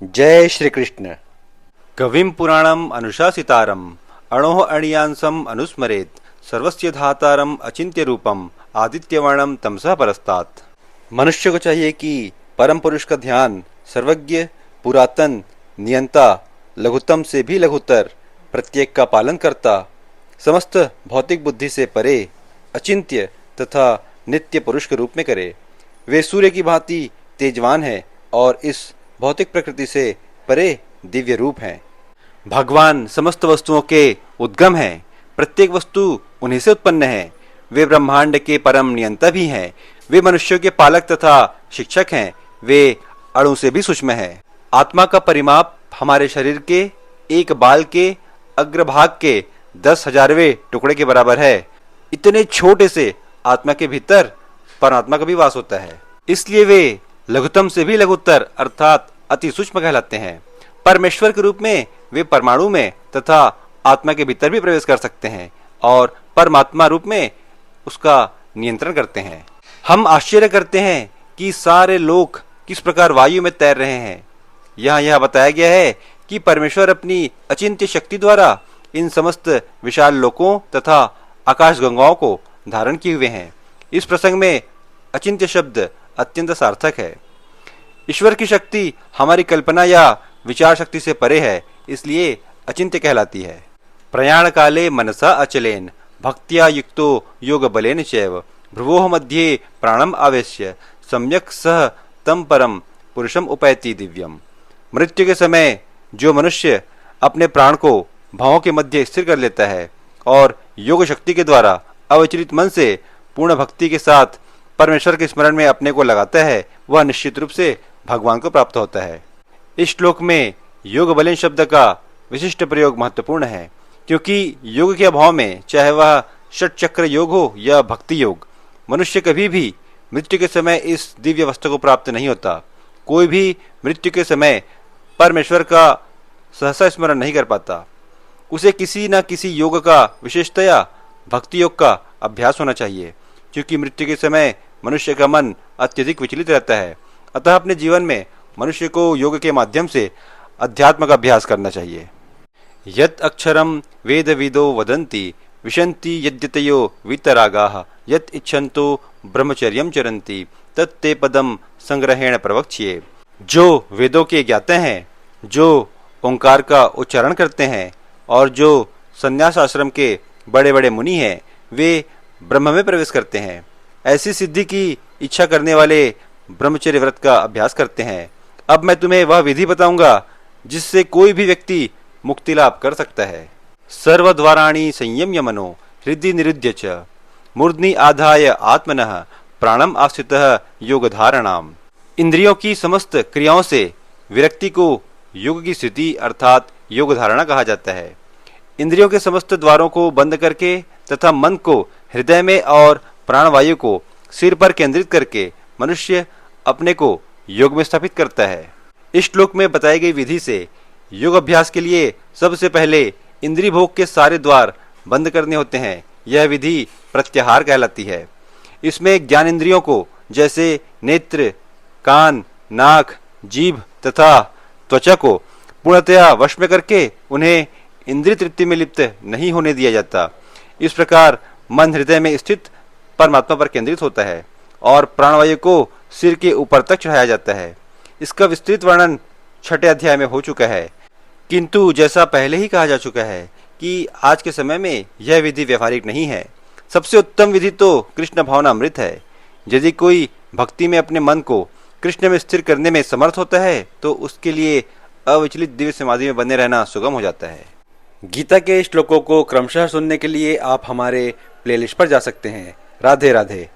जय श्री कृष्ण। कविं पुराणम अनुशासितारम अणोः अणियांसम अनुस्मरेत सर्वस्य धातारम अचिंत्य रूपम आदित्यवर्णम तमसः परस्तात्। मनुष्य को चाहिए कि परम पुरुष का ध्यान सर्वज्ञ, पुरातन, नियंता, लघुत्तम से भी लघुतर, प्रत्येक का पालन करता, समस्त भौतिक बुद्धि से परे, अचिंत्य तथा नित्य पुरुष के रूप में करे। वे सूर्य की भांति तेजवान हैं और इस भौतिक प्रकृति से परे दिव्य रूप हैं। भगवान समस्त वस्तुओं के उद्गम हैं, प्रत्येक वस्तु उन्हीं से उत्पन्न है। वे ब्रह्मांड के परम नियंता भी हैं। वे मनुष्यों के पालक तथा शिक्षक हैं। वे अणु से भी सूक्ष्म हैं। आत्मा का परिमाप हमारे शरीर के एक बाल के अग्रभाग के 10,000वें टुकड़े के बराबर है। इतने छोटे से आत्मा के भीतर परमात्मा का भी वास होता है, इसलिए वे लघुतम से भी लघुतर अर्थात अति सूक्ष्म कहलाते हैं। परमेश्वर के रूप में वे परमाणु में तथा आत्मा के भीतर भी प्रवेश कर सकते हैं और परमात्मा रूप में उसका नियंत्रण करते हैं। हम आश्चर्य करते हैं कि सारे लोग किस प्रकार वायु में तैर रहे हैं। यहाँ यह बताया गया है कि परमेश्वर अपनी अचिंत्य शक्ति द्वारा इन समस्त विशाल लोकों तथा आकाश गंगाओं को धारण किए हुए हैं। इस प्रसंग में अचिंत्य शब्द अत्यंत सार्थक है। ईश्वर की शक्ति हमारी कल्पना या विचार शक्ति से परे है, इसलिए अचिंत्य कहलाती है। प्रयाण काले मनसा अचलेन भक्त्या युक्तो योग बलेन चैव भ्रुवोः मध्ये प्राणम आवेश्य सम्यक सह तम परम पुरुषम उपैति दिव्यम। मृत्यु के समय जो मनुष्य अपने प्राण को भावों के मध्य स्थिर कर लेता है और योग शक्ति के द्वारा अविचलित मन से पूर्ण भक्ति के साथ परमेश्वर के स्मरण में अपने को लगाता है, वह निश्चित रूप से भगवान को प्राप्त होता है। इस श्लोक में योग बलेन शब्द का विशिष्ट प्रयोग महत्वपूर्ण है, क्योंकि योग के अभाव में चाहे वह षट चक्र योग हो या भक्ति योग, मनुष्य कभी भी मृत्यु के समय इस दिव्य वस्तु को प्राप्त नहीं होता। कोई भी मृत्यु के समय परमेश्वर का सहसा स्मरण नहीं कर पाता। उसे किसी न किसी योग का, विशेषतया भक्ति योग का अभ्यास होना चाहिए, क्योंकि मृत्यु के समय मनुष्य का मन अत्यधिक विचलित रहता है। अतः अपने जीवन में मनुष्य को योग के माध्यम से अध्यात्म का अभ्यास करना चाहिए। यत् अक्षरम वेद विदो वदन्ति विशन्ति यद्यतयो वीतरागाः यत् इच्छन्तो ब्रह्मचर्यम चरन्ति तत्ते पदम संग्रहेण प्रवक्ष्ये। जो वेदों के ज्ञाता हैं, जो ओंकार का उच्चारण करते हैं और जो संन्यास आश्रम के बड़े बड़े मुनि हैं, वे ब्रह्म में प्रवेश करते हैं। ऐसी सिद्धि की इच्छा करने वाले ब्रह्मचर्य व्रत का अभ्यास करते हैं। अब मैं तुम्हें वह विधि बताऊंगा जिससे कोई भी व्यक्ति मुक्ति लाभ कर सकता है। सर्वद्वाराणि संयम्य मनो हृदि निरुद्य च मूर्ध्नि आधाय आत्मनः प्राणम आश्रितः योग धारणाम। इंद्रियों की समस्त क्रियाओं से विरक्ति को योग की स्थिति अर्थात योग धारणा कहा जाता है। इंद्रियों के समस्त द्वारों को बंद करके तथा मन को हृदय में और प्राणवायु को सिर पर केंद्रित करके मनुष्य अपने को योग में स्थापित करता है। इस श्लोक में बताई गई विधि से योग अभ्यास के लिए सबसे पहले इंद्रिय भोग के सारे द्वार बंद करने होते हैं। यह विधि प्रत्याहार कहलाती है। इसमें ज्ञान इंद्रियों को जैसे नेत्र, कान, नाक, जीभ तथा त्वचा को पूर्णतया वश में करके उन्हें इंद्रिय तृप्ति में लिप्त नहीं होने दिया जाता। इस प्रकार मन हृदय में स्थित परमात्मा पर केंद्रित होता है और प्राणवायु को सिर के ऊपर तक चढ़ाया जाता है। इसका विस्तृत वर्णन 6 अध्याय में हो चुका है, किंतु जैसा पहले ही कहा जा चुका है कि आज के समय में यह विधि व्यवहारिक नहीं है। सबसे उत्तम विधि तो कृष्ण भावनामृत है। यदि कोई भक्ति में अपने मन को कृष्ण में स्थिर करने में समर्थ होता है तो उसके लिए अविचलित दिव्य समाधि में बने रहना सुगम हो जाता है। गीता के श्लोकों को क्रमशः सुनने के लिए आप हमारे प्लेलिस्ट पर जा सकते हैं। राधे राधे।